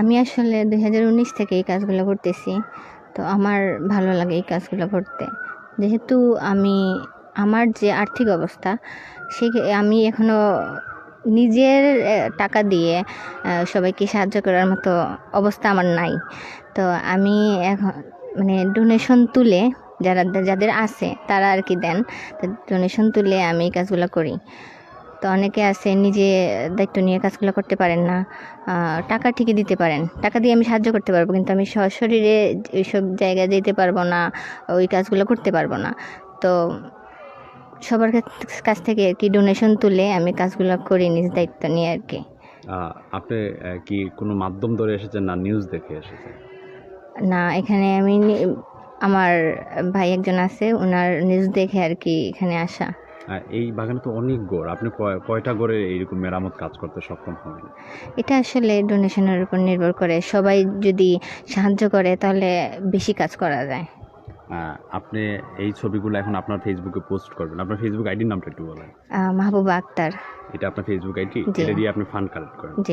আমি আসলে 2019 থেকে এই কাজগুলো করতেছি। তো আমার ভালো লাগে এই কাজগুলো করতে। যেহেতু আমার যে আর্থিক অবস্থা, আমি এখনও নিজের টাকা দিয়ে সবাইকে সাহায্য করার মতো অবস্থা আমার নাই। তো আমি এখন মানে ডোনেশন তুলে যাদের আছে তারা আর কি দেন। তো ডোনেশন তুলে আমি এই কাজগুলো করি। তো অনেকে আছে নিজে দায়িত্ব নিয়ে কাজগুলো করতে পারেন না, টাকা ঠিকই দিতে পারেন, টাকা দিয়ে আমি সাহায্য করতে পারবো, কিন্তু আমি সশরীরে ওইসব জায়গায় যেতে পারবো না, ওই কাজগুলো করতে পারবো না। তো সবার কাছ থেকে আর কি ডোনেশন তুলে আমি কাজগুলো করি নিজ দায়িত্ব নিয়ে আর কি। আপনি কি কোনো মাধ্যম ধরে এসেছেন না নিউজ দেখে এসেছেন? না, এখানে আমার ভাই একজন আছে, ওনার নিউজ দেখে আর কি এখানে আসা। এই বাগানে তো অনেক গড়, আপনি কয়টা গড়ে এইরকম মেরামত কাজ করতে সক্ষম হবেন? এটা আসলে ডোনেশনের উপর নির্ভর করে, সবাই যদি সাহায্য করে তাহলে বেশি কাজ করা যায়। আপনি এই ছবিগুলো এখন আপনার ফেসবুকে পোস্ট করবেন, আপনার ফেসবুক আইডির নামটা একটু বলেন। মাহবুবা আক্তার। এটা আপনার ফেসবুক আইডি? জি। এটা দিয়ে আপনি ফান্ড কালেক্ট করেন? জি।